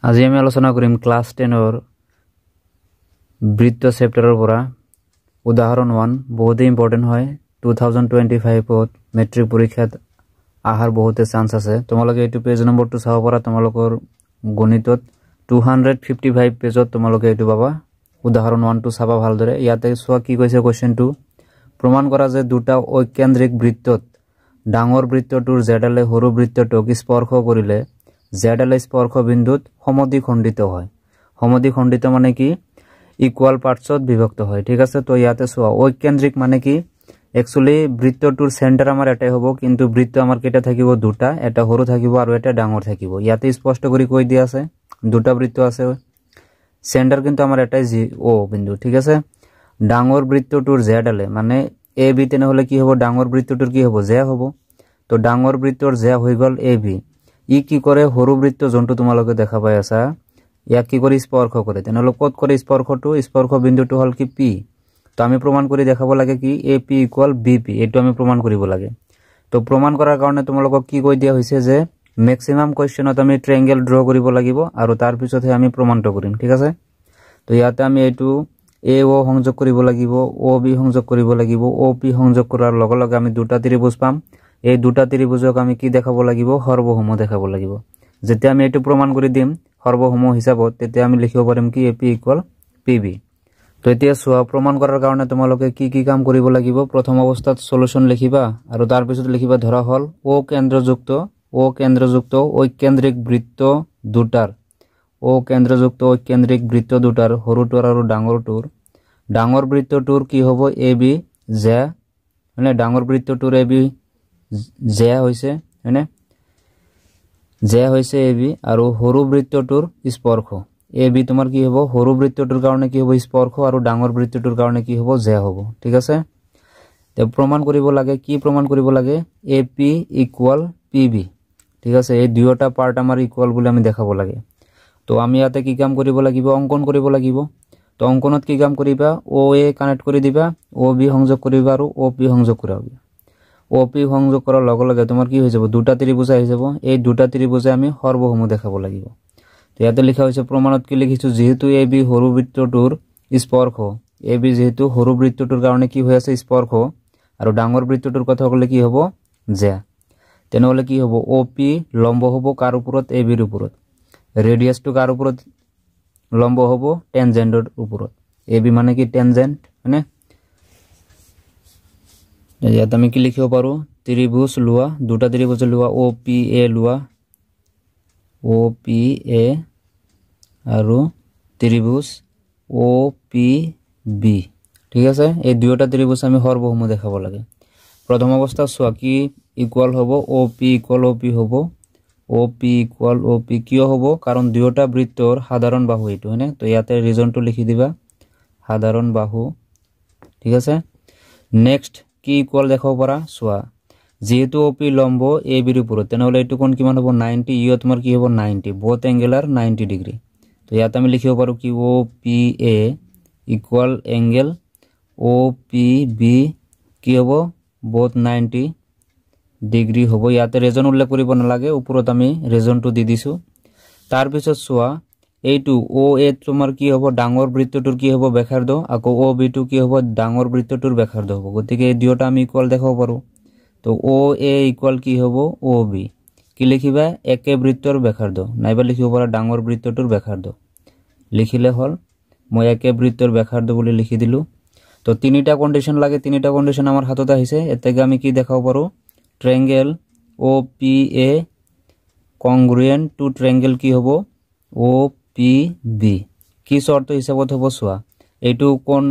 আজি আমি আলোচনা কৰিম ক্লাস 10 ৰ বৃত্ত চেপ্টাৰৰ পৰা উদাহৰণ 1 বহুত ইম্পৰ্টেন্ট হয় 2025 ত মেট্ৰিক পৰীক্ষাত আহাৰ বহুতে চান্স আছে তোমালোকে এটো পেজ নম্বৰটো চাব পৰা তোমালোকৰ গণিতত 255 পেজত তোমালোকে এটো পাবা উদাহৰণ 1 টো চাবা ভালদৰে ইয়াতে সোৱা কি কৈছে কোৱেশ্চনটো প্ৰমাণ কৰা যে দুটা ঐকেন্দ্ৰিক বৃত্তত ডাঙৰ বৃত্তটোৰ জেডালে সৰু বৃত্তটোক স্পৰ্শ কৰিলে জেডালে স্পৰ্শ বিন্দুত সমদ্বিখণ্ডিত হয় সমদ্বিখণ্ডিত মানে কি ইকুয়াল পার্টসত বিভক্ত হয় ঠিক আছে তো ইয়াতে সোয়া ঐকেন্দ্রিক মানে কি एक्चुअली বৃত্তটোৰ সেন্টাৰ আমাৰ এটাই হ'ব কিন্তু বৃত্ত আমাৰ কেটা থাকিব দুটা এটা সৰু থাকিব আৰু এটা ডাঙৰ থাকিব ইয়াতে স্পষ্ট কৰি কৈ দিয়া আছে দুটা বৃত্ত আছে সেন্টাৰ কিন্তু আমাৰ এটাই জি ও বিন্দু ঠিক আছে ডাঙৰ বৃত্তটোৰ জেডালে মানে এ বি তেনে হলে কি হ'ব ডাঙৰ বৃত্তটোৰ কি হ'ব জে হ'ব তো ডাঙৰ বৃত্তৰ জে হৈ গল এ বি ই কি কৰে সৰু বৃত্ত জন্তু তোমালোকে দেখা পাই আছা ইয়া কি কৰি স্পৰ্শ কৰে তেনেহলে কত কৰে স্পৰ্শটো স্পৰ্শ বিন্দুটো হল কি পি তো আমি প্ৰমাণ কৰি দেখাব লাগে কি এপি ইকুয়াল বিপি এটো আমি প্ৰমাণ কৰিব লাগে তো প্ৰমাণ কৰাৰ কাৰণে তোমালোকক কি কৈ দিয়া হৈছে যে ম্যাক্সিমাম কোৱেশ্চনত আমি ট্ৰায়াঙ্গেল ড্ৰ কৰিব লাগিব আৰু তাৰ পিছতহে আমি প্ৰমাণটো কৰিম ঠিক আছে তো ইয়াতে আমি এটো এ ও সংযোগ কৰিব লাগিব ও বি সংযোগ কৰিব লাগিব ও পি সংযোগ কৰাৰ লগে লগে আমি দুটা ত্ৰিভুজ পাম এই দুটা ত্ৰিভুজক আমি কি দেখাব লাগিব সৰ্বসম দেখাব লাগিব যেতিয়া আমি এটো প্ৰমাণ কৰি দিম সৰ্বসম হিচাপত তেতিয়া আমি লিখিব পাৰিম কি এপি ইকুয়াল পিবি তো এতিয়া সোয়া প্ৰমাণ কৰাৰ কাৰণে তোমালোকে কি কাম কৰিব লাগিব প্ৰথম অৱস্থাত সলিউশন লিখিবা আৰু তাৰ পিছত লিখিবা ধৰা হল ও কেন্দ্ৰযুক্ত ঐকেন্দ্ৰিক বৃত্ত দুটাৰ ও কেন্দ্ৰযুক্ত ঐকেন্দ্ৰিক বৃত্ত দুটাৰ সৰুটোৰ আৰু ডাঙৰটোৰ ডাঙৰ বৃত্তটোৰ কি হ'ব এ বি জে মানে ডাঙৰ বৃত্তটোৰ এ বি জে হৈছে মানে জে হৈছে এ বি আৰু সৰু বৃত্তটোৰ স্পৰ্শ এ বি তোমাৰ কি হ'ব সৰু বৃত্তটোৰ কাৰণে কি হ'ব স্পৰ্শ আৰু ডাঙৰ বৃত্তটোৰ কাৰণে কি হ'ব জে হ'ব ঠিক আছে তে প্ৰমাণ কৰিব লাগে কি প্ৰমাণ কৰিব লাগে এপি ইকুয়াল পিবি ঠিক আছে এই দুয়োটা পাৰ্ট আমাৰ ইকুয়াল বুলি আমি দেখাব লাগে তো আমি ইয়াতে কি কাম কৰিব লাগিব অঙ্কন কৰিব লাগিব তো অঙ্কনত কি কাম কৰিবা ও এ কানেক্ট কৰি দিবা ও বি সংযোগ কৰিবা আৰু ও পি সংযোগ কৰাবা ও পি সংযোগ কৰাৰ লগে লগে তোমাৰ কি হৈ যাব দুটা ত্ৰিভুজ আহি যাব এই দুটা ত্ৰিভুজে আমি সৰ্বসম দেখাব লাগিব তো ইয়াতে লিখা হৈছে প্ৰমাণত কি লিখিছো যেহেতু এ বি সৰু বৃত্তটোৰ স্পৰ্শ এ বি যেহেতু সৰু বৃত্তটোৰ কাৰণে কি হৈ আছে স্পৰ্শ আৰু ডাঙৰ বৃত্তটোৰ কথা ক'লে কি হ'ব জে তেনেহলে কি হ'ব ও পি লম্ব হ'ব কাৰ ওপৰত এ বিৰ ওপৰত ৰেডিয়াসটো কাৰ ওপৰত লম্ব হ'ব টেনজেন্টৰ ওপৰত এ বি মানে কি টেনজেন্ট মানে ইয়াত আমি কি লিখিব পাৰো ত্ৰিভুজ লোৱা দুটা ত্ৰিভুজ লোৱা ও পি এ লোৱা ও পি এ আৰু ত্ৰিভুজ ও পি বি ঠিক আছে এই দুয়োটা ত্ৰিভুজ আমি সৰ্বসম দেখাব লাগে প্ৰথম অৱস্থা সোৱা কি ইকুয়াল হ'ব O P equal O P হ'ব O P equal O P কিয় হ'ব কাৰণ দুয়োটা বৃত্তৰ সাধাৰণ বাহু এটো হয়নে তো ইয়াতে ৰিজনটো লিখি দিবা সাধাৰণ বাহু ঠিক আছে নেক্সট কি ইকুয়াল দেখাব পাৰা সোৱা যেহেতু ও পি লম্ব এ বিৰ ওপৰত তেনেহলে এটো কোণ কিমান হ'ব 90 ইও তোমাৰ কি হ'ব 90 বোথ এংগল আৰ 90 ডিগ্ৰী তো ইয়াত আমি লিখিব পাৰো কি O P A equal angle O P B কি হ'ব বোথ 90 ডিগ্ৰী হ'ব ইয়াতে ৰিজন উল্লেখ কৰিব নালাগে ওপৰত আমি ৰিজনটো দি দিছো তাৰ পিছত সোৱা এইটো ও এ তোমাৰ কি হ'ব ডাঙৰ বৃত্তটোৰ কি হ'ব ব্যাসাৰ্ধ আকৌ ও বি টো কি হ'ব ডাঙৰ বৃত্তটোৰ ব্যাসাৰ্ধ হ'ব গতিকে এই দুয়োটা আমি ইকুয়াল দেখাব পাৰো তো ও এ ইকুয়াল কি হ'ব ও বি কি লিখিবা একে বৃত্তৰ ব্যাসাৰ্ধ নাইবা লিখিব পাৰা ডাঙৰ বৃত্তটোৰ ব্যাসাৰ্ধ লিখিলে হল মই একে বৃত্তৰ ব্যাসাৰ্ধ বুলি লিখি দিলো তো তিনিটা কন্ডিশন লাগে তিনিটা কন্ডিশন আমাৰ হাতত আহিছে এতেকে আমি কি দেখাব পাৰো ট্ৰায়াঙ্গেল ও পি এ কংগ্ৰুয়েন্ট টু ট্ৰায়াঙ্গেল কি হ'ব ও পি বি কি শৰ্ত হিসাবত হ'ব সোৱা এইটো কোণ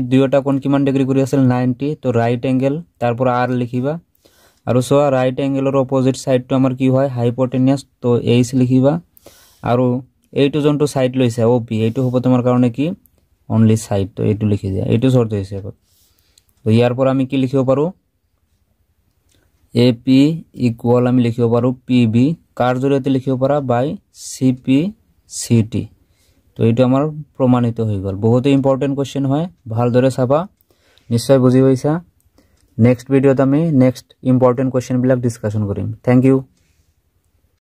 দুয়োটা কোণ কিমান ডিগ্ৰী কৰি আছিল 90 তো ৰাইট এংগেল তাৰপৰ আৰ লিখিবা আৰু সোৱা ৰাইট এংগেলৰ অপোজিট সাইডটো আমাৰ কি হয় হাইপোটেনিয়াস তো এইচ লিখিবা আৰু এইটো জনটো সাইড লৈছে ও পি এইটো হ'ব তোমাৰ কাৰণে কি অনলি সাইড তো এইটো লিখি দিয়া এইটো শৰ্ত হিসাবত তো ইয়াৰ পৰা আমি কি লিখিব পাৰো এপি ইকুয়াল আমি লিখিব পাৰো পিবি কাৰ জৰিয়তে লিখিব পাৰা বাই সিপি সিটি তো এইটো আমাৰ প্ৰমাণিত হৈ গল বহুত ইম্পৰ্টেন্ট কোৱেশ্চন হয় ভালদৰে চাবা নিশ্চয় বুজি পাইছা নেক্সট ভিডিওত আমি নেক্সট ইম্পৰ্টেন্ট কোৱেশ্চন বিলাক ডিসকাশন কৰিম থ্যাংক ইউ